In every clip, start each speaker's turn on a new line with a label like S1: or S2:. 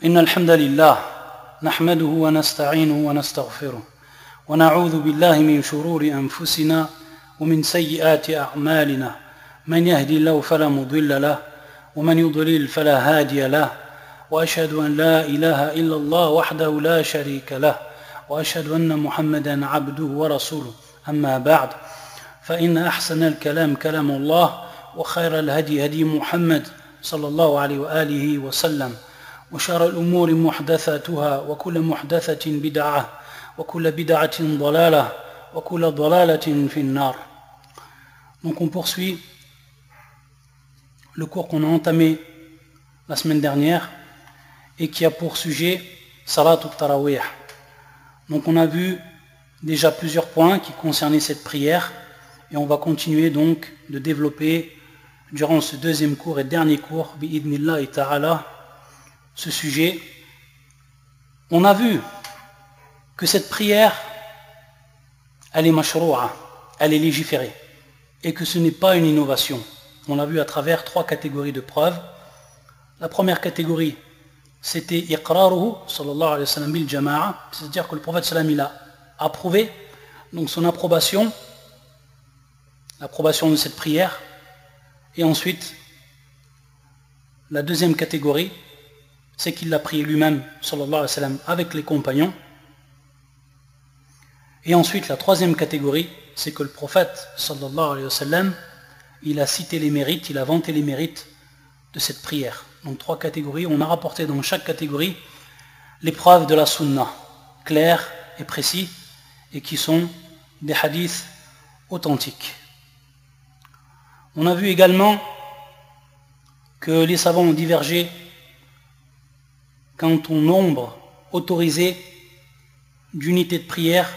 S1: إن الحمد لله نحمده ونستعينه ونستغفره ونعوذ بالله من شرور أنفسنا ومن سيئات أعمالنا من يهدي الله فلا مضل له ومن يضلل فلا هادي له وأشهد أن لا إله إلا الله وحده لا شريك له وأشهد أن محمدا عبده ورسوله أما بعد فإن أحسن الكلام كلام الله وخير الهدي هدي محمد صلى الله عليه وآله وسلم وشر الأمور محدثاتها وكل محدثة بدعة وكل بدعة ضلالة وكل ضلالة في النار. Donc on poursuit le cours qu'on a entamé la semaine dernière et qui a pour sujet Salat al-Tarawih. Donc on a vu déjà plusieurs points qui concernaient cette prière et on va continuer donc de développer durant ce deuxième cours et dernier cours bi'idnillahi ta'ala ce sujet. On a vu que cette prière elle est mashrou'a, elle est légiférée et que ce n'est pas une innovation. On l'a vu à travers 3 catégories de preuves. La première catégorie, c'était iqraruhu sallallahu alayhi wa sallam bil jama'a, c'est-à-dire que le prophète sallam il a approuvé, donc son approbation de cette prière. Et ensuite, la deuxième catégorie, c'est qu'il l'a prié lui-même sallallahu alayhi wa sallam avec les compagnons. Et ensuite, la troisième catégorie, c'est que le prophète sallallahu alayhi wa sallam il a cité les mérites, il a vanté les mérites de cette prière. Donc 3 catégories, on a rapporté dans chaque catégorie les preuves de la sunna, claires et précis, et qui sont des hadiths authentiques. On a vu également que les savants ont divergé quant au nombre autorisé d'unités de prière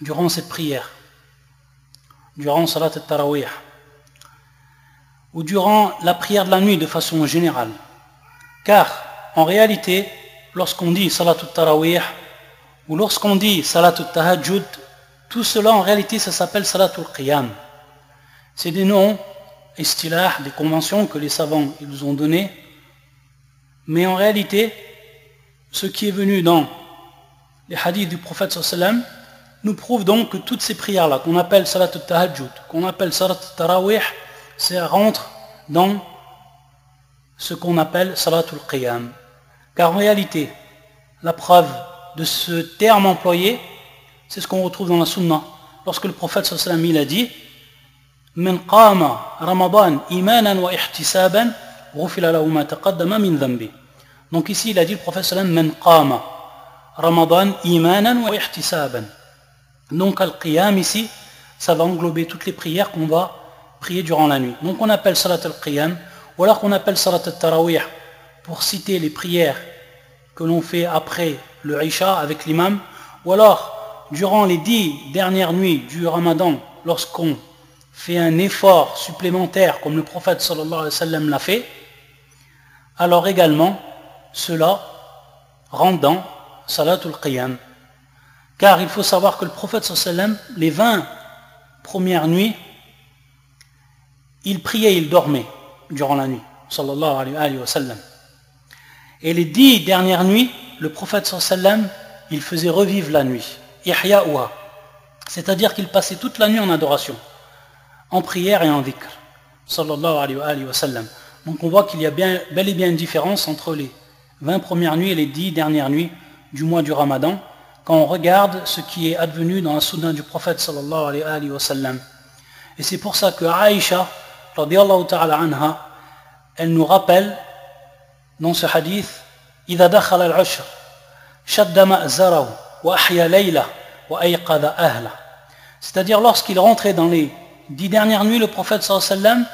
S1: durant cette prière, durant Salat al-Tarawih, ou durant la prière de la nuit de façon générale. Car, en réalité, lorsqu'on dit Salat al-Tarawih, ou lorsqu'on dit Salat al-Tahajjud, tout cela en réalité ça s'appelle Salat al-Qiyam. C'est des noms, istilah, des conventions que les savants ils ont données, mais en réalité, ce qui est venu dans les hadiths du prophète sallallahu alayhi wa sallam nous prouve donc que toutes ces prières-là, qu'on appelle Salat al-Tahajjud, qu'on appelle Salat al-Tarawih, ça rentre dans ce qu'on appelle Salat al-Qiyam. Car en réalité, la preuve de ce terme employé, c'est ce qu'on retrouve dans la Sunna. Lorsque le prophète sallallahu alayhi wa sallam il a dit من قام رمضان إيمانا واحتسابا غفر له ما تقدم من ذنبه. Donc ici il a dit le prophète sallallahu alayhi wa sallam من قام رمضان إيمانا واحتسابا. Donc al-Qiyam ici, ça va englober toutes les prières qu'on va prier durant la nuit. Donc on appelle Salat al-Qiyam, ou alors qu'on appelle Salat al-Tarawih pour citer les prières que l'on fait après le Isha avec l'imam, ou alors durant les 10 dernières nuits du Ramadan, lorsqu'on fait un effort supplémentaire comme le prophète sallallahu alayhi wa sallam l'a fait, alors également cela rentre dans Salat al-Qiyam. Car il faut savoir que le prophète sallallahu alayhi wa sallam, les 20 premières nuits, il priait, il dormait durant la nuit, sallallahu alayhi wa sallam. Et les 10 dernières nuits, le prophète sallallahu alayhi wa sallam, il faisait revivre la nuit, ihya'uha, c'est-à-dire qu'il passait toute la nuit en adoration, en prière et en dhikr, sallallahu alayhi wa sallam. Donc on voit qu'il y a bel et bien une différence entre les 20 premières nuits et les 10 dernières nuits du mois du Ramadan, quand on regarde ce qui est advenu dans la sunna du prophète sallallahu alayhi wa sallam. Et c'est pour ça que Aïcha radiyallahu ta'ala anha, elle nous rappelle dans ce hadith إذا دخل العشر شد مأزره وأحيا ليله وأيقظ أهله. C'est-à-dire lorsqu'il rentrait dans les 10 dernières nuits, le prophète sallallahu alayhi wa sallam,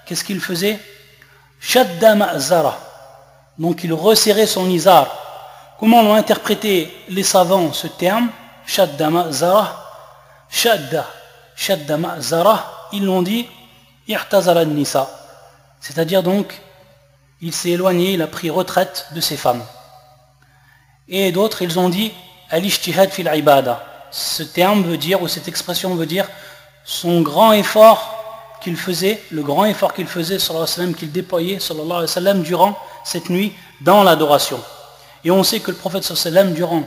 S1: qu'est-ce qu'il faisait? Shadda ma'zara, donc il resserrait son izar. Comment l'ont interprété les savants ce terme? Shadda ma'zara, shadda ma'zara, ils l'ont dit i'tazala nisa, c'est-à-dire donc il s'est éloigné, il a pris retraite de ses femmes. Et d'autres ils ont dit al-ijtihad fil ibada. Ce terme veut dire, ou cette expression veut dire son grand effort qu'il faisait, le grand effort qu'il faisait sallallahu alayhi wa sallam, qu'il déployait sallallahu alayhi wa sallam durant cette nuit dans l'adoration. Et on sait que le prophète sallam, durant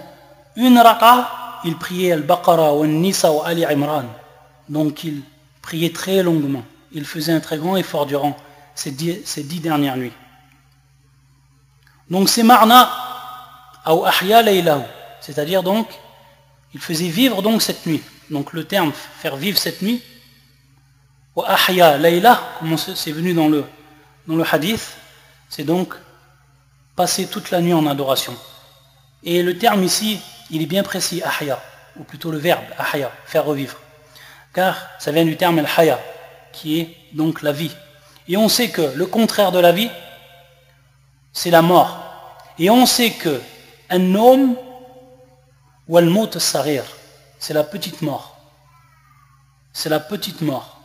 S1: une raq'a, il priait Al-Baqarah, ou Al-Nisa, ou Ali Imran. Donc il priait très longuement. Il faisait un très grand effort durant ces 10 dernières nuits. Donc c'est marna, ou ahya laylahu. C'est-à-dire donc, il faisait vivre donc cette nuit. Donc le terme faire vivre cette nuit, ou ahya laylah, comme c'est venu dans le hadith, c'est donc passer toute la nuit en adoration. Et le terme ici, il est bien précis, ahya, ou plutôt le verbe ahya, faire revivre. Car ça vient du terme al-haya, qui est donc la vie. Et on sait que le contraire de la vie, c'est la mort. Et on sait que an-nawm ou al-maut as-saghir, c'est la petite mort. C'est la petite mort.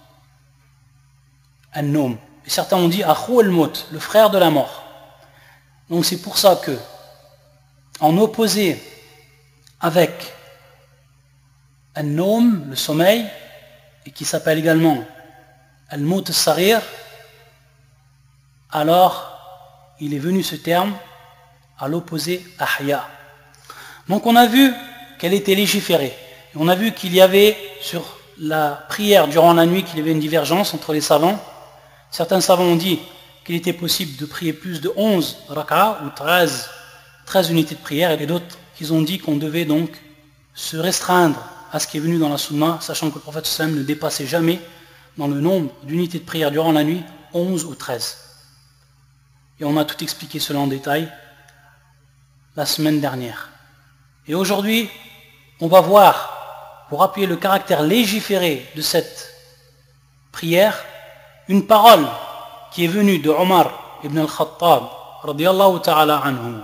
S1: An-nawm. Et certains ont dit akhou al-maut, le frère de la mort. Donc c'est pour ça que, en opposé avec an-nawm, le sommeil, et qui s'appelle également al-maut as-saghir, alors il est venu ce terme à l'opposé ahya. Donc on a vu qu'elle était légiférée. Et on a vu qu'il y avait sur la prière durant la nuit qu'il y avait une divergence entre les savants. Certains savants ont dit qu'il était possible de prier plus de 11 rak'a ou 13 unités de prière, et d'autres qui ont dit qu'on devait donc se restreindre à ce qui est venu dans la sunna, sachant que le prophète sallam ne dépassait jamais dans le nombre d'unités de prière durant la nuit 11 ou 13. Et on a tout expliqué cela en détail la semaine dernière. Et aujourd'hui, on va voir, pour appuyer le caractère légiféré de cette prière, une parole qui est venue de Omar ibn al-Khattab radiyallahu ta'ala anhu,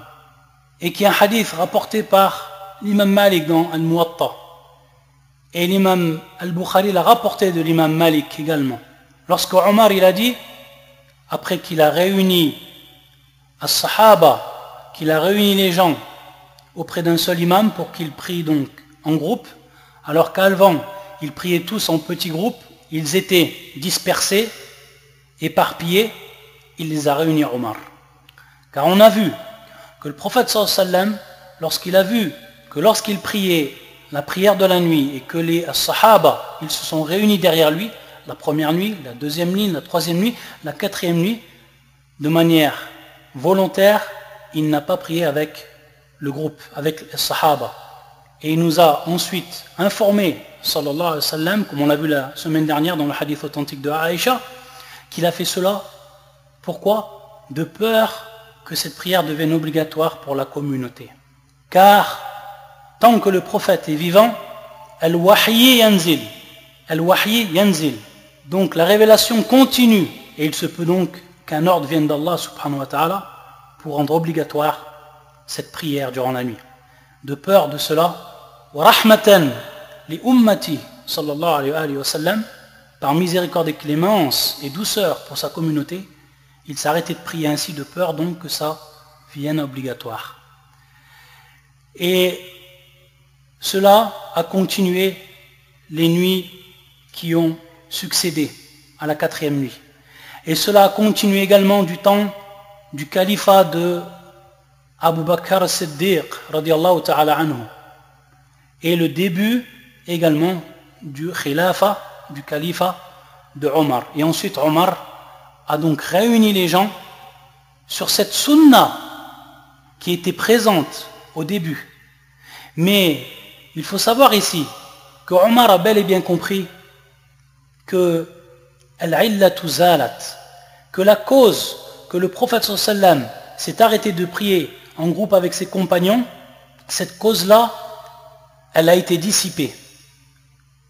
S1: et qui est un hadith rapporté par l'imam Malik dans Al-Muwatta, et l'imam Al-Bukhari l'a rapporté de l'imam Malik également. Lorsque Omar il a dit, après qu'il a réuni as-sahaba, qu'il a réuni les gens auprès d'un seul imam pour qu'ils prient donc en groupe, alors qu'avant ils priaient tous en petits groupes, ils étaient dispersés, éparpillés, il les a réunis Omar. Car on a vu que le prophète sallallahu alayhi wa sallam, lorsqu'il a vu que lorsqu'il priait la prière de la nuit et que les sahaba, ils se sont réunis derrière lui, la première nuit, la deuxième nuit, la troisième nuit, la quatrième nuit, de manière volontaire, il n'a pas prié avec le groupe, avec les sahaba. Et il nous a ensuite informé, sallallahu alayhi wa sallam, comme on l'a vu la semaine dernière dans le hadith authentique de Aïcha, qu'il a fait cela, pourquoi? De peur que cette prière devienne obligatoire pour la communauté. Car, tant que le prophète est vivant, al-wahyi yanzil. Al-wahyi yanzil. Donc la révélation continue, et il se peut donc qu'un ordre vienne d'Allah subhanahu wa ta'ala pour rendre obligatoire cette prière durant la nuit. De peur de cela, wa rahmatan li ummati sallallahu alayhi wa sallam, par miséricorde et clémence et douceur pour sa communauté, il s'est arrêté de prier ainsi, de peur donc que ça vienne obligatoire. Et cela a continué les nuits qui ont succédé à la quatrième nuit. Et cela a continué également du temps du califat de Abu Bakr as-Siddiq radiyallahu ta'ala anhu, et le début également du khilafa, du califat de Omar. Et ensuite Omar a donc réuni les gens sur cette sunna qui était présente au début. Mais il faut savoir ici que Omar a bel et bien compris que al-illatu zalat, que la cause que le prophète sallallahu alayhi wa sallam s'est arrêté de prier en groupe avec ses compagnons, cette cause-là, elle a été dissipée.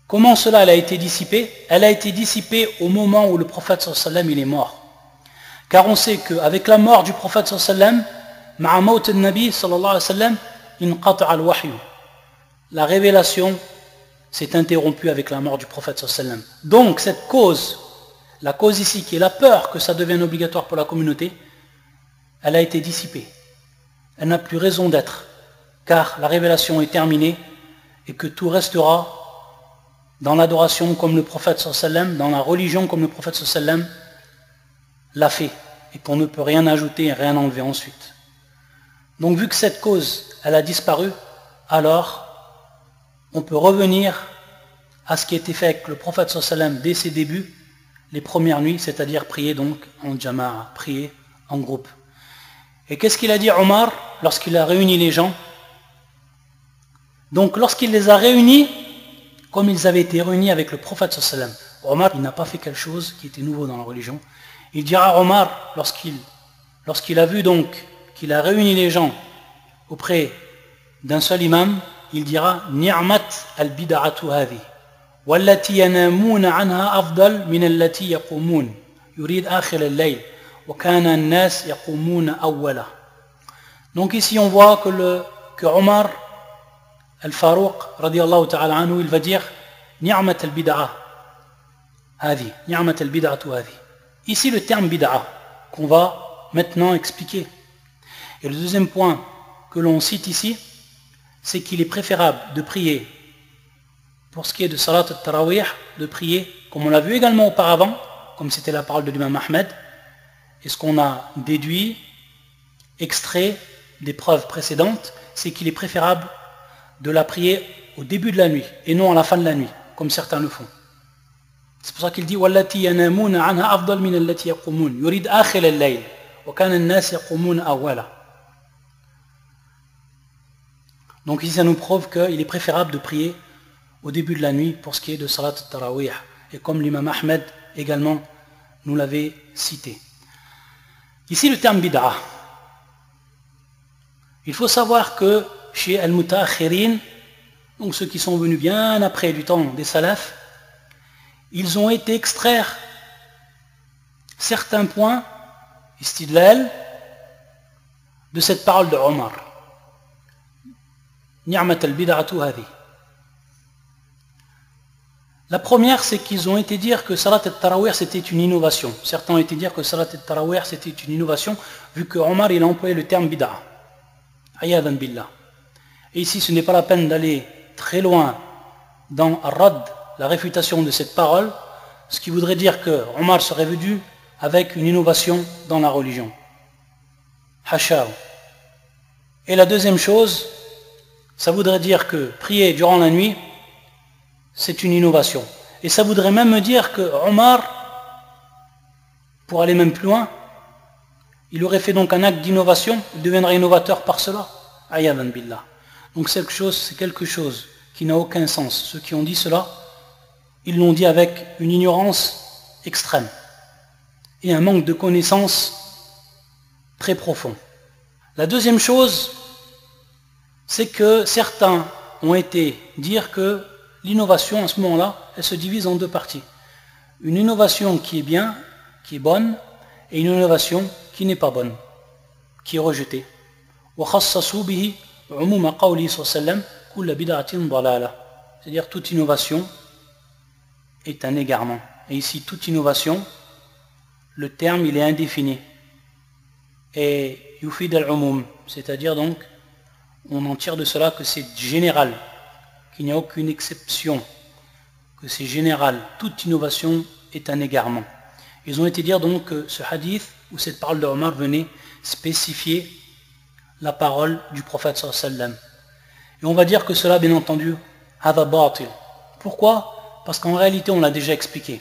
S1: Comment cela elle a été dissipée? Elle a été dissipée au moment où le prophète sallallahu alayhi wa sallam il est mort. Car on sait qu'avec la mort du prophète sallallahu alayhi wa sallam, ma'a maut al-nabi sallallahu alayhi wa sallam, inqata'a al-wahyu. La révélation s'est interrompue avec la mort du prophète sallallahu alayhi wa sallam. Donc cette cause, la cause ici qui est la peur que ça devienne obligatoire pour la communauté, elle a été dissipée. Elle n'a plus raison d'être, car la révélation est terminée et que tout restera dans l'adoration comme le prophète sallallahu alayhi wa sallam, dans la religion comme le prophète sallallahu alayhi wa sallam l'a fait, et qu'on ne peut rien ajouter et rien enlever ensuite. Donc vu que cette cause, elle a disparu, alors on peut revenir à ce qui était fait avec le prophète sallam dès ses débuts, les premières nuits, c'est-à-dire prier donc en jama'a, prier en groupe. Et qu'est-ce qu'il a dit Omar lorsqu'il a réuni les gens? Donc lorsqu'il les a réunis, comme ils avaient été réunis avec le prophète sallam, Omar, il n'a pas fait quelque chose qui était nouveau dans la religion. Il dira Omar, lorsqu'il a vu donc qu'il a réuni les gens auprès d'un seul imam, il dira Ni'mat al-bid'atu hadhi wallati yanamuna anha afdal min allati yaqumun yurid akhir al-layl wa kana an-nas yaqumuna awwala. Donc ici on voit que Omar al-Farouq radiyallahu ta'ala anhu, il va dire Ni'mat al-bid'a hadhi, Ni'mat al-bid'atu hadhi. Ici le terme bid'a qu'on va maintenant expliquer. Et le deuxième point que l'on cite ici, c'est qu'il est préférable de prier, pour ce qui est de salat al-tarawih, de prier, comme on l'a vu également auparavant, comme c'était la parole de l'imam Ahmed, et ce qu'on a déduit, extrait des preuves précédentes, c'est qu'il est préférable de la prier au début de la nuit, et non à la fin de la nuit, comme certains le font. C'est pour ça qu'il dit وَالَّتِي يَنَامُونَ عَنْهَا أَفْضَلْ مِنَ الَّتِي يَقُومُونَ يُرِيدْ آخِرَ اللَّيْلِ وَكَانَ النَّاسِ يَقُومُونَ أَوَّلًا. Donc ici ça nous prouve qu'il est préférable de prier au début de la nuit pour ce qui est de salat al-tarawih, et comme l'imam Ahmed également nous l'avait cité. Ici le terme bid'a, il faut savoir que chez al-mutaakhirin, donc ceux qui sont venus bien après du temps des salafs, ils ont été extraire certains points istidlal de cette parole de Omar. Ni'mat al-bid'atu hadhi. La première, c'est qu'ils ont été dire que salat al-tarawih c'était une innovation. Certains ont été dire que salat al-tarawih c'était une innovation, vu que Omar il a employé le terme bid'a. Ayadan billah. Et ici, ce n'est pas la peine d'aller très loin dans Ar-Radd, la réfutation de cette parole, ce qui voudrait dire que Omar serait venu avec une innovation dans la religion. Hashao. Et la deuxième chose, ça voudrait dire que prier durant la nuit, c'est une innovation. Et ça voudrait même me dire que Omar, pour aller même plus loin, il aurait fait donc un acte d'innovation, il deviendrait innovateur par cela. Ayadan billah. Donc c'est quelque chose qui n'a aucun sens. Ceux qui ont dit cela, ils l'ont dit avec une ignorance extrême et un manque de connaissance très profond. La deuxième chose, c'est que certains ont été dire que l'innovation à ce moment-là, elle se divise en deux parties. Une innovation qui est bien, qui est bonne, et une innovation qui n'est pas bonne, qui est rejetée. C'est-à-dire toute innovation est un égarement. Et ici, toute innovation, le terme il est indéfini. Et yufid al-umum, c'est-à-dire donc, on en tire de cela que c'est général, qu'il n'y a aucune exception, que c'est général. Toute innovation est un égarement. Ils ont été dire donc que ce hadith, ou cette parole de Omar venait spécifier la parole du prophète sallallahu alayhi wa sallam. Et on va dire que cela, bien entendu, hadha batil. Pourquoi ? Parce qu'en réalité, on l'a déjà expliqué.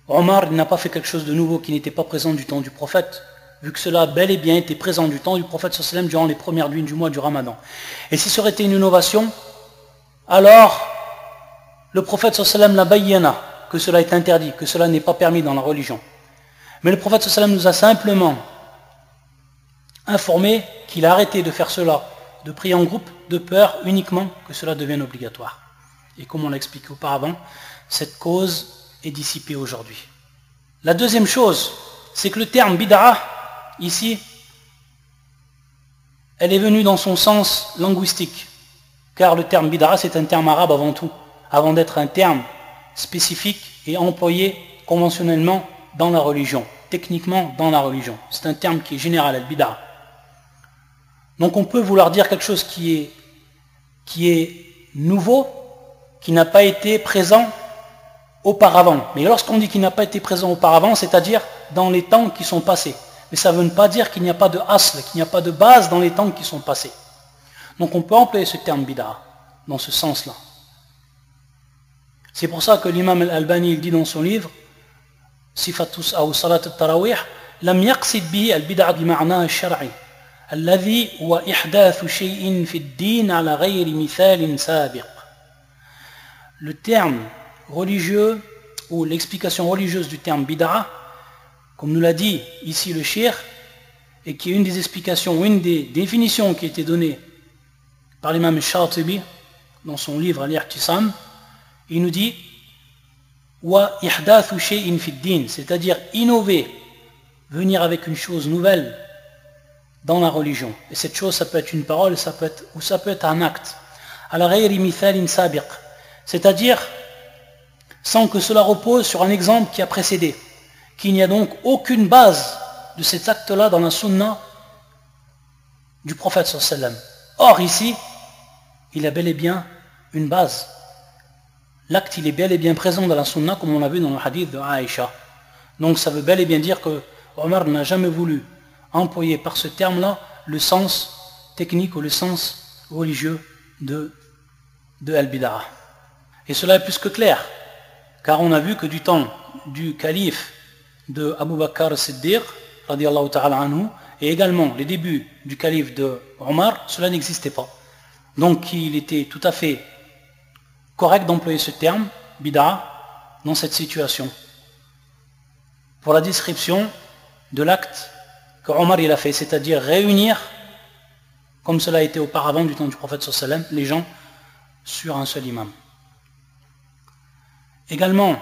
S1: Omar n'a pas fait quelque chose de nouveau qui n'était pas présent du temps du prophète, vu que cela bel et bien était présent du temps du prophète sallallahu alayhi wa sallam durant les premières nuits du mois du Ramadan. Et si ça aurait été une innovation, alors le prophète sallallahu alayhi wa sallam l'a bayyana, que cela est interdit, que cela n'est pas permis dans la religion. Mais le prophète sallallahu alayhi wa sallam nous a simplement informé qu'il a arrêté de faire cela, de prier en groupe, de peur uniquement que cela devienne obligatoire. Et comme on l'a expliqué auparavant, cette cause est dissipée aujourd'hui. La deuxième chose, c'est que le terme bid'a, ici, elle est venue dans son sens linguistique. Car le terme bid'a, c'est un terme arabe avant tout, avant d'être un terme spécifique et employé conventionnellement dans la religion, techniquement dans la religion. C'est un terme qui est général, al-bid'a. Donc on peut vouloir dire quelque chose qui est nouveau, qui n'a pas été présent auparavant. Mais lorsqu'on dit qu'il n'a pas été présent auparavant, c'est-à-dire dans les temps qui sont passés. Mais ça ne veut pas dire qu'il n'y a pas de asl, qu'il n'y a pas de base dans les temps qui sont passés. Donc on peut employer ce terme bid'a dans ce sens-là. C'est pour ça que l'imam al-Albani il dit dans son livre Sifatus aw salat al-tarawih lam yaqsid bihi al-bid'a bima'naha al-shar'i alladhi huwa ihdathu shay'in fi ad-din ala ghayri mithalin sabiq. Le terme religieux ou l'explication religieuse du terme bid'a, comme nous l'a dit ici le cheikh, et qui est une des explications, une des définitions qui a été donnée par l'imam Shatibi dans son livre Al-I'tisam, il nous dit wa ihdathu shay'in fi ad-din, c'est-à-dire innover, venir avec une chose nouvelle dans la religion. Et cette chose, ça peut être une parole, ça peut être un acte. Ala ghayri mithalin sabiq, c'est-à-dire sans que cela repose sur un exemple qui a précédé, qu'il n'y a donc aucune base de cet acte-là dans la sunna du prophète sallallahu alayhi wa sallam. Or ici, il y a bel et bien une base. L'acte, il est bel et bien présent dans la sunna, comme on l'a vu dans le hadith de Aïcha. Donc ça veut bel et bien dire que Omar n'a jamais voulu employer par ce terme-là le sens technique ou le sens religieux de Al-Bid'a. Et cela est plus que clair, car on a vu que du temps du calife de Abu Bakr as-Siddiq, radiyallahu ta'ala anhu, et également les débuts du calife de Omar, cela n'existait pas. Donc il était tout à fait correct d'employer ce terme, bid'a, dans cette situation, pour la description de l'acte que Omar il a fait, c'est-à-dire réunir, comme cela a été auparavant du temps du prophète sallallahu alayhi wa sallam, les gens sur un seul imam. Également,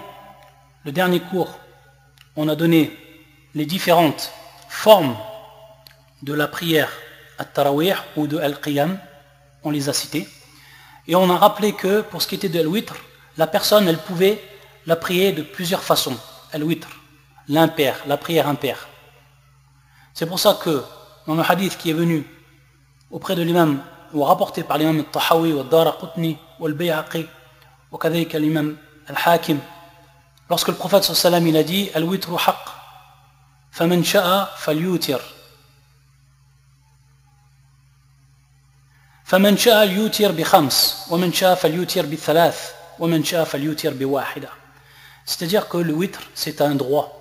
S1: le dernier cours, on a donné les différentes formes de la prière at-tarawih ou de al-qiyam, on les a citées, et on a rappelé que pour ce qui était de al-witr, la personne elle pouvait la prier de plusieurs façons. Al-witr, l'impair, la prière impaire. C'est pour ça que dans le hadith qui est venu auprès de l'imam, ou rapporté par l'imam al-Tahawi, ou al-Daraqutni, ou al-Bayhaqi, ou kadayka l'imam al-Hakim, lorsque le prophète sallallahu alayhi wa sallam il a dit al-witru haqq faman sha'a falyutir faman sha'a yutir bi khams wa man sha'a falyutir bi thalath wa man sha'a falyutir bi wahida, c'est-à-dire que le witr c'est un droit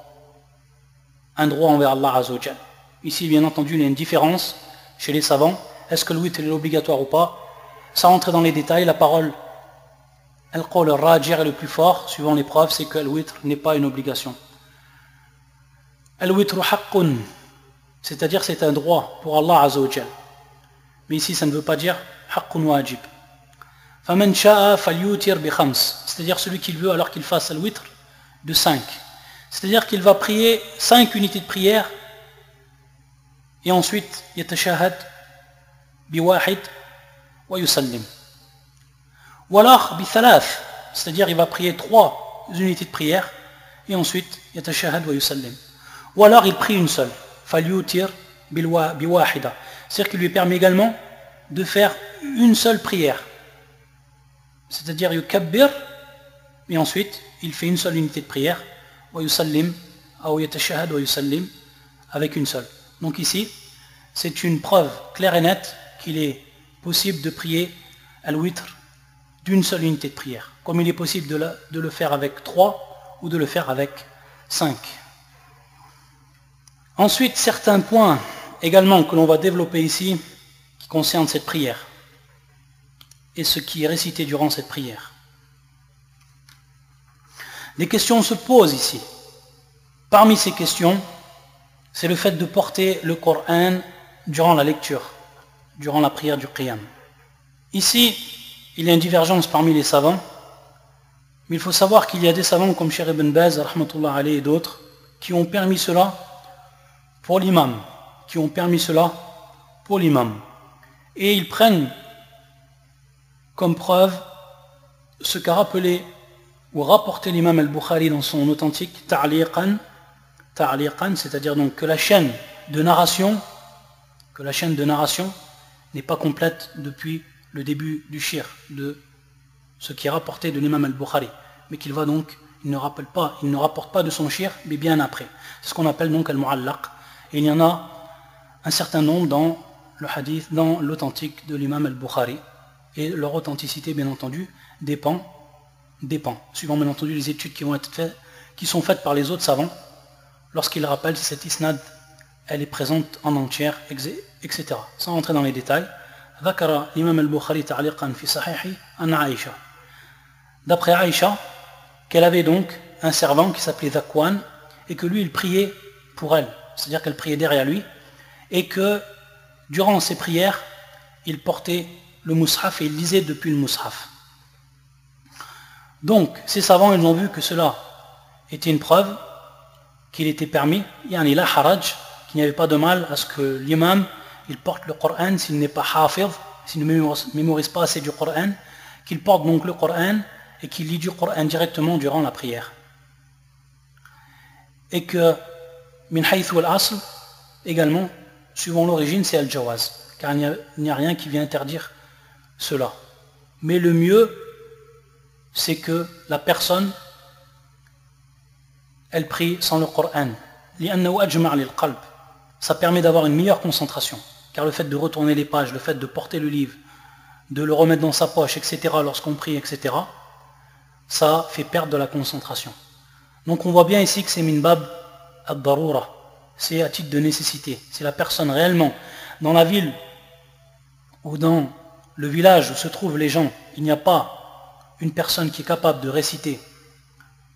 S1: envers Allah Azza wa Jal. Ici bien entendu il y a une différence chez les savants, est-ce que le witr est obligatoire ou pas, sans rentrer dans les détails. La parole al-qawl al-rajih est le plus fort, suivant les preuves, c'est que le witr n'est pas une obligation. Al-witru haqqun, c'est-à-dire c'est un droit pour Allah Azza wa Jal. Mais ici ça ne veut pas dire haqqun wajib. Faman sha'a falyutir bi khams, c'est-à-dire celui qui veut alors qu'il fasse al-witr de 5. C'est-à-dire qu'il va prier 5 unités de prière et ensuite yatashahad bi wahid wa yusallim. Ou alors bi thalath, c'est-à-dire il va prier 3 unités de prière et ensuite yatashahad wa yusallim. Ou alors il prie une seule, falyutir bi wahida, c'est-à-dire qu'il lui permet également de faire une seule prière, c'est-à-dire yukabbir et ensuite il fait une seule unité de prière wa yusallim ou yatashahad wa yusallim avec une seule. Donc ici c'est une preuve claire et nette qu'il est possible de prier al-witr d'une seule unité de prière, comme il est possible de le faire avec 3 ou de le faire avec 5. Ensuite, certains points également que l'on va développer ici qui concernent cette prière et ce qui est récité durant cette prière. Des questions se posent ici. Parmi ces questions, c'est le fait de porter le Coran durant la lecture, durant la prière du qiyam. Ici, il y a une divergence parmi les savants, mais il faut savoir qu'il y a des savants comme Cheikh Ibn Baz, rahmatullah alayhi, et d'autres, qui ont permis cela pour l'imam, Et ils prennent comme preuve ce qu'a rappelé ou rapporté l'imam al-Bukhari dans son authentique ta'liqan, c'est-à-dire donc que la chaîne de narration n'est pas complète depuis le début du shir, de ce qui est rapporté de l'imam al-Bukhari, mais il ne rapporte pas de son shir, mais bien après. C'est ce qu'on appelle donc al-mu'allaq. Et il y en a un certain nombre dans le hadith, dans l'authentique de l'imam al-Bukhari. Et leur authenticité, bien entendu, dépend, suivant bien entendu les études qui sont faites par les autres savants, lorsqu'ils rappellent si cette isnad, elle est présente en entière, etc. Sans rentrer dans les détails. ذكر l'imam al-Bukhari تعليقا في صحيحه عن عائشة. D'après Aïcha, qu'elle avait donc un servant qui s'appelait Zakwan, et que lui, il priait pour elle. C'est-à-dire qu'elle priait derrière lui, et que durant ses prières, il portait le mushaf et il lisait depuis le mushaf. Donc, ces savants, ils ont vu que cela était une preuve qu'il était permis, yani la haraj, qu'il n'y avait pas de mal à ce que l'imam, il porte le Coran s'il n'est pas hafiz, s'il ne mémorise pas assez du Coran, qu'il porte donc le Coran et qu'il lit du Coran directement durant la prière. Et que, min haythu al-asl, également, suivant l'origine, c'est al-jawaz, car il n'y a rien qui vient interdire cela. Mais le mieux, c'est que la personne, elle prie sans le Coran. Ça permet d'avoir une meilleure concentration, car le fait de retourner les pages, le fait de porter le livre, de le remettre dans sa poche, etc., lorsqu'on prie, etc., ça fait perdre de la concentration. Donc on voit bien ici que c'est min bab ad-darura, c'est à titre de nécessité. Si la personne réellement, dans la ville ou dans le village où se trouvent les gens, il n'y a pas une personne qui est capable de réciter,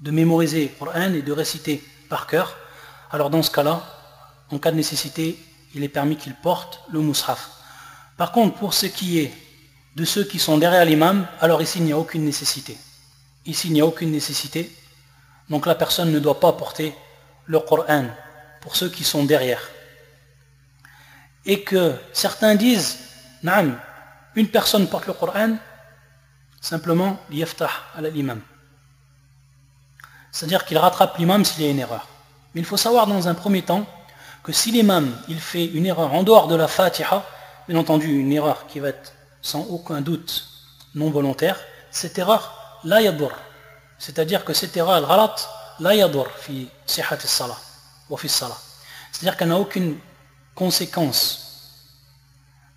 S1: de mémoriser le Coran et de réciter par cœur, alors dans ce cas-là, en cas de nécessité, il est permis qu'il porte le mushaf. Par contre, pour ce qui est de ceux qui sont derrière l'imam, alors ici il n'y a aucune nécessité. Ici il n'y a aucune nécessité, donc la personne ne doit pas porter le Coran pour ceux qui sont derrière. Et que certains disent, naam, une personne porte le Coran simplement liyaftah ala l'imam. C'est-à-dire qu'il rattrape l'imam s'il y a une erreur. Mais il faut savoir dans un premier temps que si l'imam il fait une erreur en dehors de la Fatiha, bien entendu une erreur qui va être sans aucun doute non volontaire, cette erreur la yadur. C'est-à-dire que cette erreur al-ghalat la yadur fi sihat as-salah wa fi salah. C'est-à-dire qu'elle n'a aucune conséquence,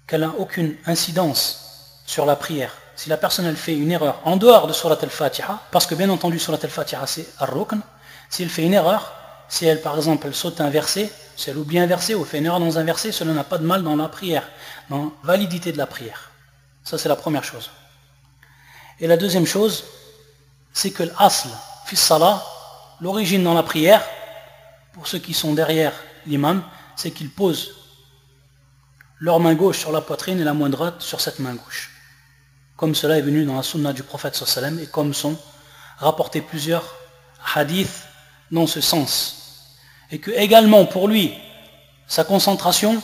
S1: qu'elle n'a aucune incidence sur la prière. Si la personne elle fait une erreur en dehors de Surat al-Fatiha, parce que bien entendu Surat al-Fatiha c'est ar-rukn, si elle fait une erreur, si elle par exemple elle saute un verset, si elle oublie un verset ou fait une erreur dans un verset, cela n'a pas de mal dans la prière, dans la validité de la prière. Ça c'est la première chose. Et la deuxième chose, c'est que l'asl fi salah, l'origine dans la prière, pour ceux qui sont derrière l'imam, c'est qu'ils posent leur main gauche sur la poitrine et la main droite sur cette main gauche. Comme cela est venu dans la sunna du prophète sallam et comme sont rapportés plusieurs hadiths dans ce sens. Et que également pour lui, sa concentration,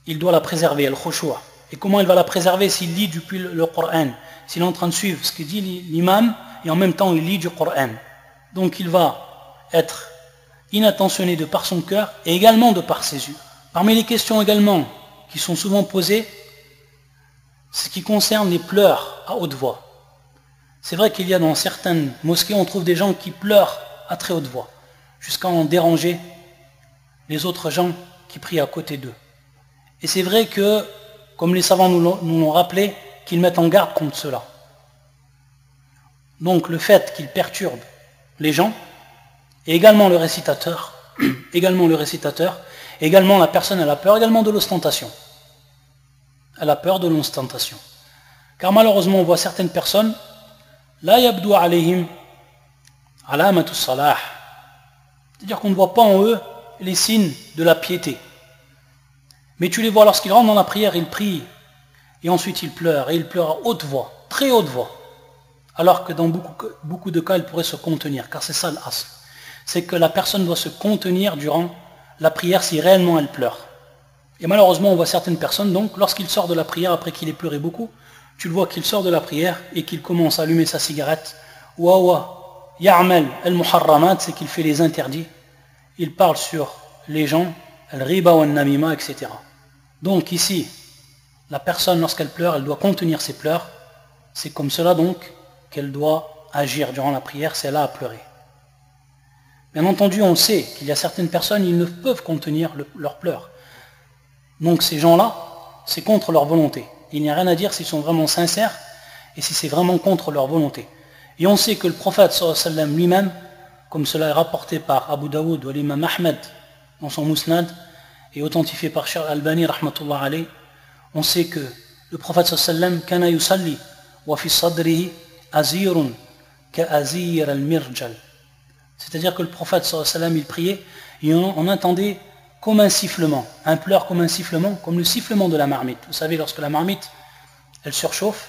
S1: il doit la préserver, al-khushu'. Et comment il va la préserver s'il lit depuis le Coran, s'il est en train de suivre ce que dit l'imam et en même temps il lit du Coran. Donc il va être inattentionné de par son cœur et également de par ses yeux. Parmi les questions également qui sont souvent posées, ce qui concerne les pleurs à haute voix. C'est vrai qu'il y a dans certaines mosquées, on trouve des gens qui pleurent à très haute voix, jusqu'à en déranger les autres gens qui prient à côté d'eux. Et c'est vrai que, comme les savants nous l'ont rappelé, qu'ils mettent en garde contre cela. Donc le fait qu'ils perturbent les gens, et également le récitateur, également la personne elle a peur également de l'ostentation. Elle a peur de l'ostentation. Car malheureusement, on voit certaines personnes, la yabdu alayhim alamatu salah. C'est-à-dire qu'on ne voit pas en eux les signes de la piété. Mais tu les vois lorsqu'ils rentrent dans la prière, ils prient, et ensuite ils pleurent, et ils pleurent à haute voix, très haute voix. Alors que dans beaucoup de cas, ils pourraient se contenir, car c'est ça l'asl. C'est que la personne doit se contenir durant la prière si réellement elle pleure. Et malheureusement, on voit certaines personnes, donc, lorsqu'il sort de la prière, après qu'il ait pleuré beaucoup, tu le vois qu'il sort de la prière et qu'il commence à allumer sa cigarette. Wa ya'mal al-muharramat, c'est qu'il fait les interdits. Il parle sur les gens, al-riba wa al-namima, etc. Donc ici, la personne, lorsqu'elle pleure, elle doit contenir ses pleurs. C'est comme cela, donc, qu'elle doit agir durant la prière, c'est là à pleurer. Bien entendu, on sait qu'il y a certaines personnes, ils ne peuvent contenir leurs pleurs. Donc ces gens-là, c'est contre leur volonté. Il n'y a rien à dire s'ils sont vraiment sincères et si c'est vraiment contre leur volonté. Et on sait que le prophète sallallahu alayhi wa sallam lui-même, comme cela est rapporté par Abu Daoud ou l'imam Ahmed dans son Musnad et authentifié par Cheikh Al-Albani rahmatullah alayh, on sait que le prophète sallallahu alayhi wa sallam kana yusalli wa fi sadrihi azirun ka azir al-mirjal. C'est-à-dire que le prophète sallallahu alayhi wa sallam il priait et on entendait comme un sifflement, un pleur comme un sifflement, comme le sifflement de la marmite. Vous savez, lorsque la marmite elle surchauffe,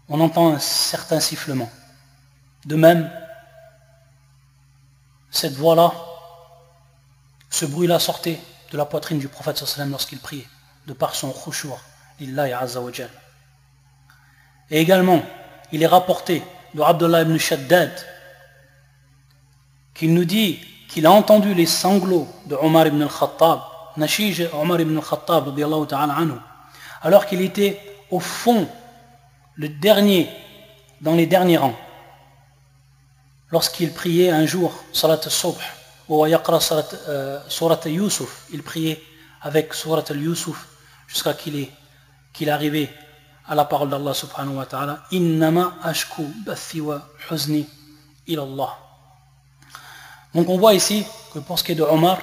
S1: on entend un certain sifflement. De même, cette voix-là, ce bruit-là sortait de la poitrine du prophète sallallahu alayhi wa sallam lorsqu'il priait, de par son khushu' lillahi azza wa jal. Et également, il est rapporté de Abdullah ibn Shaddad qu'il nous dit qu'il a entendu les sanglots de Omar ibn al-Khattab, Nashij Omar ibn al-Khattab radiyallahu ta'ala anhu, alors qu'il était au fond, le dernier, dans les derniers rangs, lorsqu'il priait un jour, salat al-subh, ou yaqra surat al-Yusuf, il priait avec surat al-Yusuf jusqu'à qu'il arrivait à la parole d'Allah subhanahu wa ta'ala, innama ashku bathi wa huzni ila Allah. Donc on voit ici que pour ce qui est de Omar,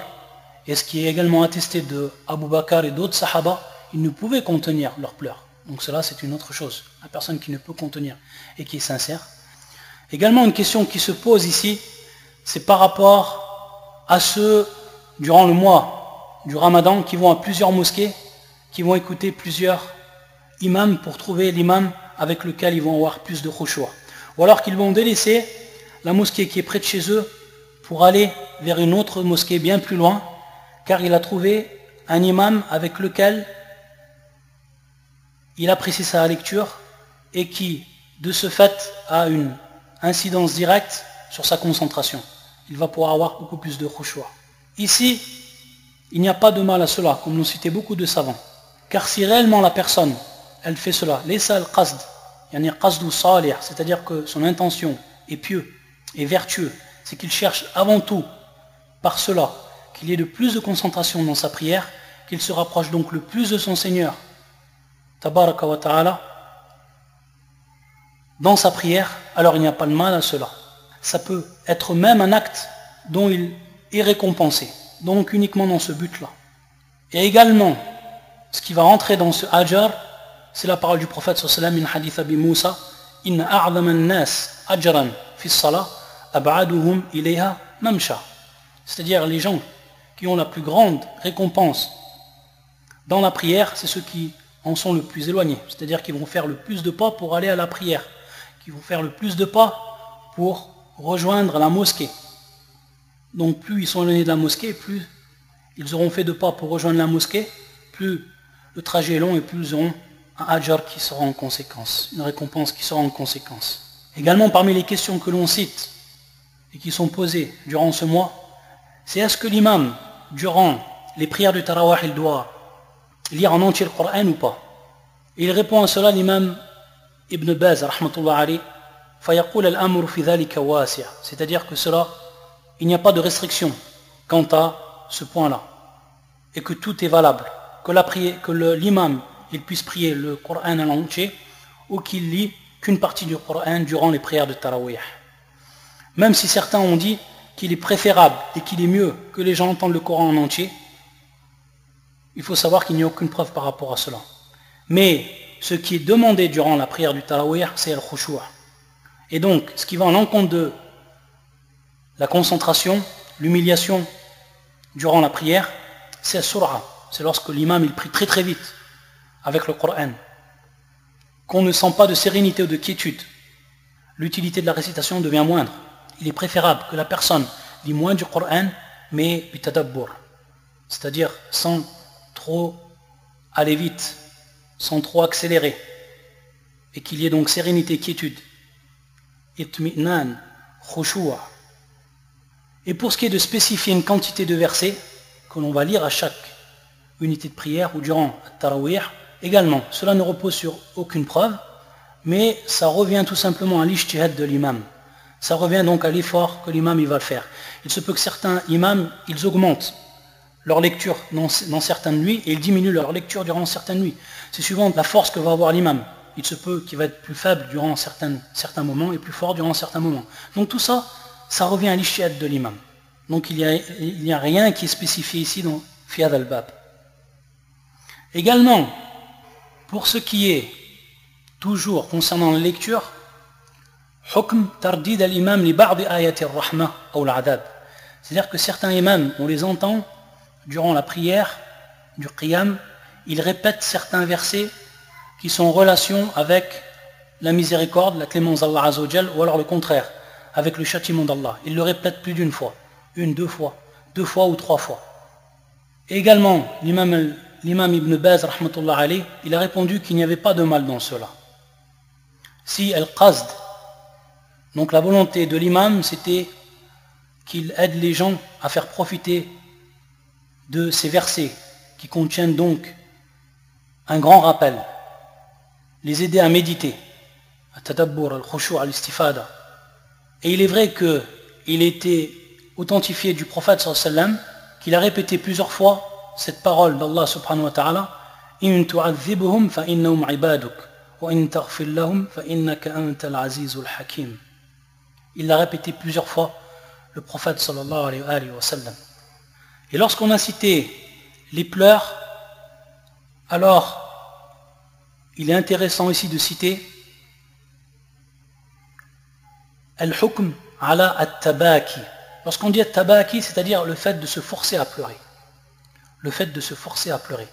S1: et ce qui est également attesté de Abu Bakr et d'autres sahaba, ils ne pouvaient contenir leurs pleurs. Donc cela c'est une autre chose. La personne qui ne peut contenir et qui est sincère. Également une question qui se pose ici, c'est par rapport à ceux durant le mois du Ramadan qui vont à plusieurs mosquées, qui vont écouter plusieurs imams pour trouver l'imam avec lequel ils vont avoir plus de khushu'. Ou alors qu'ils vont délaisser la mosquée qui est près de chez eux pour aller vers une autre mosquée bien plus loin, car il a trouvé un imam avec lequel il apprécie sa lecture et qui, de ce fait, a une incidence directe sur sa concentration. Il va pouvoir avoir beaucoup plus de khushu'. Ici, il n'y a pas de mal à cela, comme l'ont cité beaucoup de savants. Car si réellement la personne, elle fait cela, laysa al-qasd, yani qasdu salih, c'est-à-dire que son intention est pieux et vertueux, c'est qu'il cherche avant tout, par cela, qu'il y ait de plus de concentration dans sa prière, qu'il se rapproche donc le plus de son Seigneur, tabaraka wa ta'ala, dans sa prière, alors il n'y a pas de mal à cela. Ça peut être même un acte dont il est récompensé, donc uniquement dans ce but-là. Et également, ce qui va rentrer dans ce ajar, c'est la parole du prophète sallallahu alayhi wa sallam, in hadith Abi Moussa, inna a'zama an-nas ajran fi as-salah ab'aduhum ilayha mamsha. C'est-à-dire les gens qui ont la plus grande récompense dans la prière, c'est ceux qui en sont le plus éloignés, c'est-à-dire qu'ils vont faire le plus de pas pour aller à la prière, qui vont faire le plus de pas pour rejoindre la mosquée. Donc plus ils sont éloignés de la mosquée, plus ils auront fait de pas pour rejoindre la mosquée, plus le trajet est long et plus ils auront un ajar qui sera en conséquence, une récompense qui sera en conséquence. Également parmi les questions que l'on cite et qui sont posées durant ce mois, c'est est-ce que l'imam, durant les prières du Tarawih, il doit lire en entier le Coran ou pas? Et il répond à cela l'imam Ibn Baz, rahmatullah alayh, fayaqul al-amru fi dhalika wasi', c'est-à-dire que cela, il n'y a pas de restriction quant à ce point-là, et que tout est valable, que l'imam il puisse prier le Coran en entier, ou qu'il lit qu'une partie du Coran durant les prières de Tarawih. Même si certains ont dit qu'il est préférable et qu'il est mieux que les gens entendent le Coran en entier, il faut savoir qu'il n'y a aucune preuve par rapport à cela. Mais ce qui est demandé durant la prière du Tarawih, c'est le khushu'. Et donc, ce qui va en encontre de la concentration, l'humiliation durant la prière, c'est sur'a. C'est lorsque l'imam il prie très très vite avec le Coran, qu'on ne sent pas de sérénité ou de quiétude. L'utilité de la récitation devient moindre. Il est préférable que la personne lit moins du Coran, mais bitadabbur, c'est-à-dire sans trop aller vite, sans trop accélérer, et qu'il y ait donc sérénité, quiétude, itmi'nan, khushu'a. Et pour ce qui est de spécifier une quantité de versets que l'on va lire à chaque unité de prière ou durant le Tarawih, également, cela ne repose sur aucune preuve, mais ça revient tout simplement à l'ijtihad de l'imam. Ça revient donc à l'effort que l'imam il va le faire. Il se peut que certains imams, ils augmentent leur lecture dans certaines nuits et ils diminuent leur lecture durant certaines nuits. C'est suivant la force que va avoir l'imam. Il se peut qu'il va être plus faible durant certains moments et plus fort durant certains moments. Donc tout ça, ça revient à l'ishtihat de l'imam. Donc il n'y a rien qui est spécifié ici dans Fiad al-Bab. Également, pour ce qui est toujours concernant la lecture, hukm tardid al-imam li ba'd ayati ar-rahma ou al-adab. C'est-à-dire que certains imams, on les entend durant la prière du qiyam, ils répètent certains versets qui sont en relation avec la miséricorde, la clémence d'Allah Azza wa Jal, ou alors le contraire, avec le châtiment d'Allah. Ils le répètent plus d'une fois, deux fois ou trois fois. Et également, l'imam Ibn Baz, rahmatullah alayh, il a répondu qu'il n'y avait pas de mal dans cela. Si al-qasd, donc la volonté de l'imam, c'était qu'il aide les gens à faire profiter de ces versets qui contiennent donc un grand rappel, les aider à méditer, at-tadabbur, al-khushu', al-istifada. Et il est vrai qu'il était authentifié du prophète sallallahu alayhi wa sallam qu'il a répété plusieurs fois cette parole d'Allah subhanahu wa ta'ala, in tu'adhibhum fa innahum ibaduk wa in taghfir lahum fa innaka antal azizul hakim. Il l'a répété plusieurs fois, le prophète sallallahu alayhi wa sallam. Et lorsqu'on a cité les pleurs, alors il est intéressant ici de citer al-hukm ala at-tabaki. Lorsqu'on dit at-tabaki, c'est-à-dire le fait de se forcer à pleurer. Le fait de se forcer à pleurer.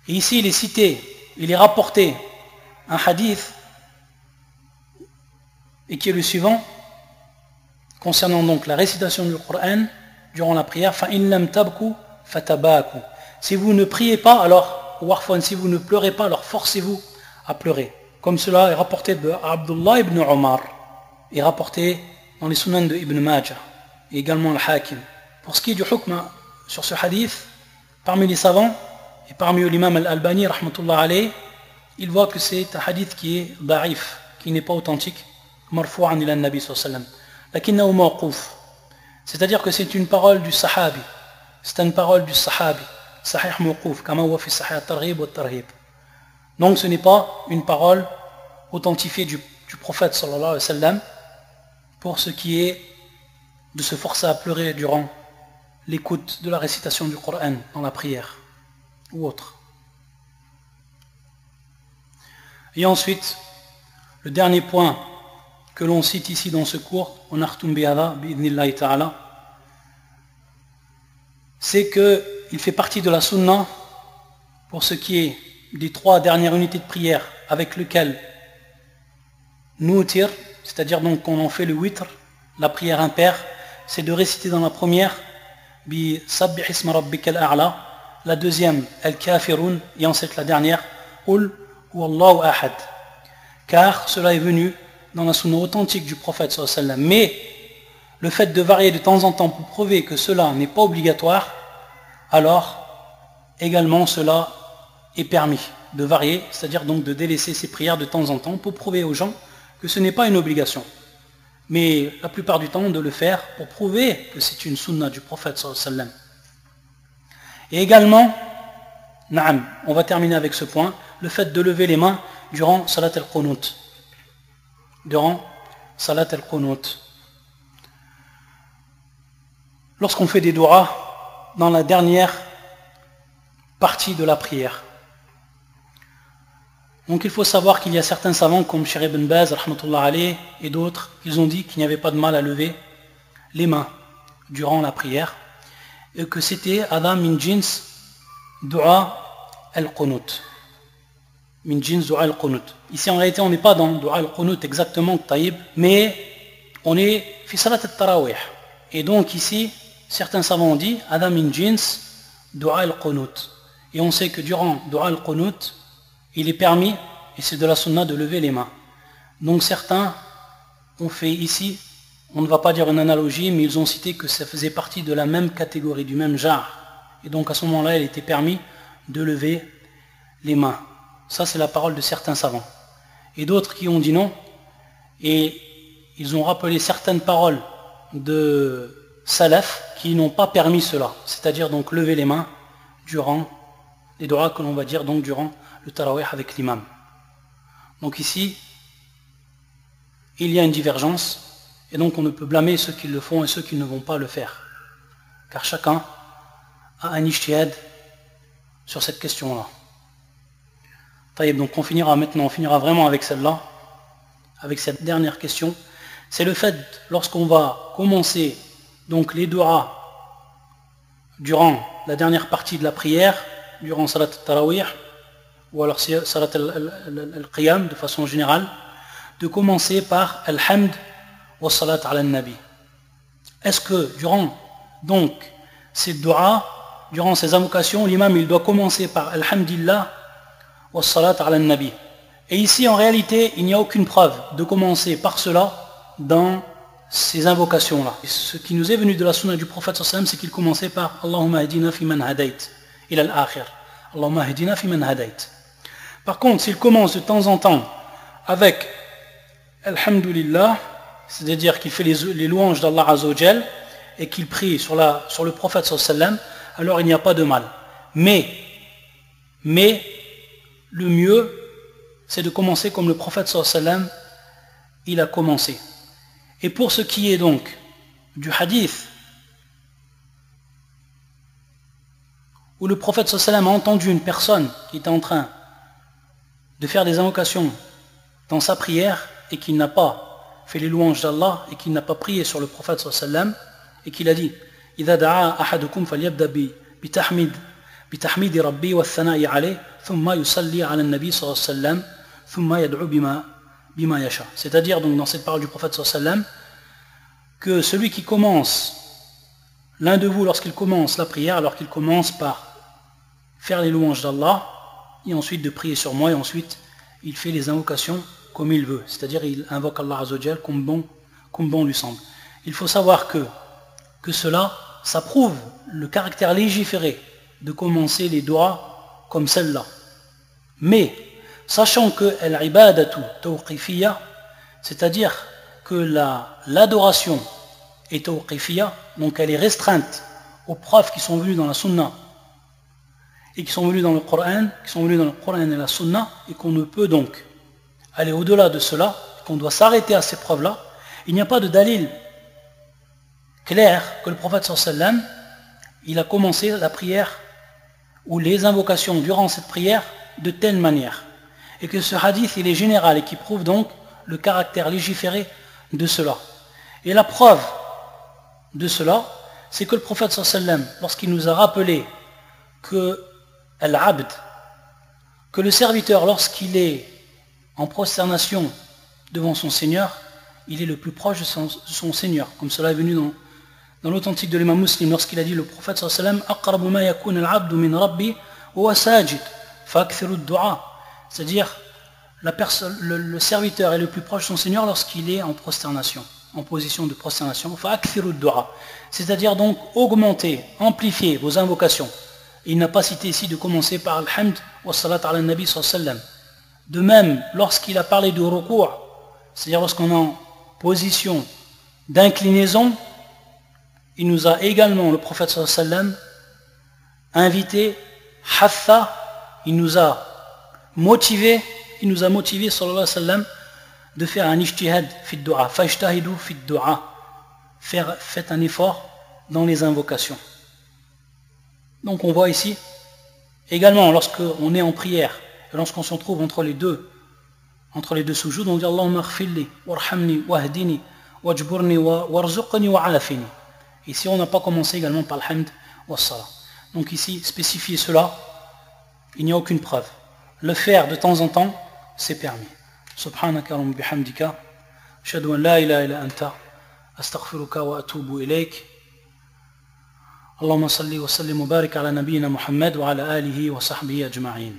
S1: Et ici il est cité, il est rapporté un hadith et qui est le suivant concernant donc la récitation du Coran durant la prière. فَإِن لَمْ تَبْكُوا فَتَبَاكُوا. Si vous ne priez pas, alors, si vous ne pleurez pas, alors forcez-vous à pleurer. Comme cela est rapporté de Abdullah ibn Omar, et rapporté dans les Sunan de Ibn Majah, et également le Hakim. Pour ce qui est du hukm sur ce hadith, parmi les savants, et parmi eux l'imam al-Albani, rahmatullah alayh, il voit que c'est un hadith qui est da'if, qui n'est pas authentique, marfou'an ila nabi sallallahu alayhi wa sallam. Lakinnahu mawqouf. C'est-à-dire que c'est une parole du sahabi. C'est une parole du sahabi. Sahih mawqouf, kama huwa fi sahih at-targhib wa at-tarhib. Donc ce n'est pas une parole authentifiée du prophète sallallahu alayhi wa sallam pour ce qui est de se forcer à pleurer durant l'écoute de la récitation du Coran dans la prière ou autre. Et ensuite, le dernier point que l'on cite ici dans ce cours, c'est qu'il fait partie de la sunna pour ce qui est des 3 dernières unités de prière avec lesquelles nous tirons, c'est-à-dire donc qu'on en fait le witr, la prière impaire, c'est de réciter dans la première bi sabbih isma rabbikal a'la, la deuxième al-kafirun et ensuite la dernière qul huwallahu ahad, car cela est venu dans la sunna authentique du prophète sallallahu alayhi wa sallam. Mais le fait de varier de temps en temps pour prouver que cela n'est pas obligatoire, alors également cela est permis de varier, c'est-à-dire donc de délaisser ses prières de temps en temps pour prouver aux gens que ce n'est pas une obligation, mais la plupart du temps de le faire pour prouver que c'est une sunna du prophète sallallahu alayhi wa sallam. Et également, on va terminer avec ce point, le fait de lever les mains durant salat al-qunut. Durant salat al-qunut. Lorsqu'on fait des du'as dans la dernière partie de la prière. Donc il faut savoir qu'il y a certains savants comme Cheikh Ibn Baz, rahmatullah alayh, et d'autres, ils ont dit qu'il n'y avait pas de mal à lever les mains durant la prière et que c'était Adam min jins du'a al-qunut. Min jins du'a al-qunut. Ici en réalité on n'est pas dans du'a al-qunut exactement, taïb, mais on est fi salat al-tarawih. Et donc ici, certains savants ont dit Adam min jins du'a al-qunut. Et on sait que durant du'a al-qunut, il est permis, et c'est de la sunna, de lever les mains. Donc certains ont fait ici, on ne va pas dire une analogie, mais ils ont cité que ça faisait partie de la même catégorie, du même genre. Et donc à ce moment-là, il était permis de lever les mains. Ça c'est la parole de certains savants. Et d'autres qui ont dit non. Et ils ont rappelé certaines paroles de salaf qui n'ont pas permis cela, c'est-à-dire donc lever les mains durant les doigts que l'on va dire donc durant le tarawih avec l'imam. Donc ici, il y a une divergence, et donc on ne peut blâmer ceux qui le font et ceux qui ne vont pas le faire, car chacun a un ijtihad sur cette question-là. Donc on finira vraiment avec celle-là, avec cette dernière question. C'est le fait, lorsqu'on va commencer donc les du'as durant la dernière partie de la prière, durant salat al-tarawih, ou alors salat al-qiyam de façon générale, de commencer par al-hamd wa salat ala nabi. Est-ce que durant donc ces du'as, durant ces invocations, l'imam il doit commencer par alhamdulillah wa salat ala nabi? Et ici en réalité il n'y a aucune preuve de commencer par cela dans ces invocations-là. Ce qui nous est venu de la sunna du prophète sallallahu alayhi wa sallam, c'est qu'il commençait par Allahumma hadina fi man hadait ila al-akhir. Allahumma hadina fi man hadait. Par contre, s'il commence de temps en temps avec alhamdulillah, c'est-à-dire qu'il fait les louanges d'Allah Azza wa Jal et qu'il prie sur le prophète sallallahu alayhi wa sallam, alors il n'y a pas de mal. Mais le mieux, c'est de commencer comme le prophète sallallahu alayhi wa sallam il a commencé. Et pour ce qui est donc du hadith où le prophète sallallahu alayhi wa sallam a entendu une personne qui était en train de faire des invocations dans sa prière et qui n'a pas fait les louanges d'Allah et qui n'a pas prié sur le prophète sallallahu alayhi wa sallam et qu'il a dit إذا دعا أحدكم فليبدأ بتحميد ربي والثناء عليه ثم يصلي على النبي صلى الله عليه وسلم ثم يدعو بما يشاء. C'est-à-dire donc dans cette parole du prophète sallallahu alayhi wa sallam que celui qui commence, l'un de vous lorsqu'il commence la prière, alors qu'il commence par faire les louanges d'Allah et ensuite de prier sur moi et ensuite il fait les invocations comme il veut, c'est-à-dire il invoque Allah Azza wa Jal comme bon lui semble. Il faut savoir que cela, ça prouve le caractère légiféré de commencer les doigts comme celle-là. Mais, sachant que l'ibadatu tawqifiyya, c'est-à-dire que l'adoration est tawqifiyya, donc elle est restreinte aux preuves qui sont venues dans la sunna et qui sont venues dans le Coran, et la sunna, et qu'on ne peut donc aller au-delà de cela, qu'on doit s'arrêter à ces preuves-là, il n'y a pas de dalil clair que le prophète sallallahu alayhi wa sallam il a commencé la prière ou les invocations durant cette prière de telle manière, et que ce hadith il est général et qui prouve donc le caractère légiféré de cela. Et la preuve de cela, c'est que le prophète sallallahu alayhi wa sallam, lorsqu'il nous a rappelé que al-abd, que le serviteur lorsqu'il est en prosternation devant son Seigneur, il est le plus proche de son Seigneur, comme cela est venu dans l'authentique de l'imam Muslim, lorsqu'il a dit, le prophète sallallahu alayhi wa sallam, aqrabu ma yakun al-abdu min rabbi wa sajid fa'akthiru ad-du'a, c'est-à-dire le serviteur est le plus proche de son Seigneur lorsqu'il est en prosternation, en position de prosternation, fa'akthiru ad-du'a, c'est-à-dire donc augmenter, amplifier vos invocations. Il n'a pas cité ici de commencer par al-hamd wa salat ala nabi sallallahu alayhi wa sallam. De même, lorsqu'il a parlé du ruku', c'est-à-dire lorsqu'on est en position d'inclinaison, il nous a également, le prophète sallallahu alayhi wa sallam, invité, hatha, il nous a motivé sallallahu alayhi wa sallam, de faire un ijtihad fi du'a, fajtahidu fi du'a, faites un effort dans les invocations. Donc on voit ici, également lorsqu'on est en prière, et lorsqu'on se trouve entre les deux soujouds, on dit Allahumma aghfirli, warhamni, wahdini, wajburni, warzuqni, wa'afini. Ici, on n'a pas commencé également par l'hamd wa salah. Donc ici, spécifier cela, il n'y a aucune preuve. Le faire de temps en temps, c'est permis. Subhanaka wa bihamdika, ashhadu an la ilaha illa anta, astaghfiruka wa atubu ilayk. Allahumma salli wa sallim wa barik ala nabiyyina Muhammad wa ala alihi wa sahbihi ajma'in.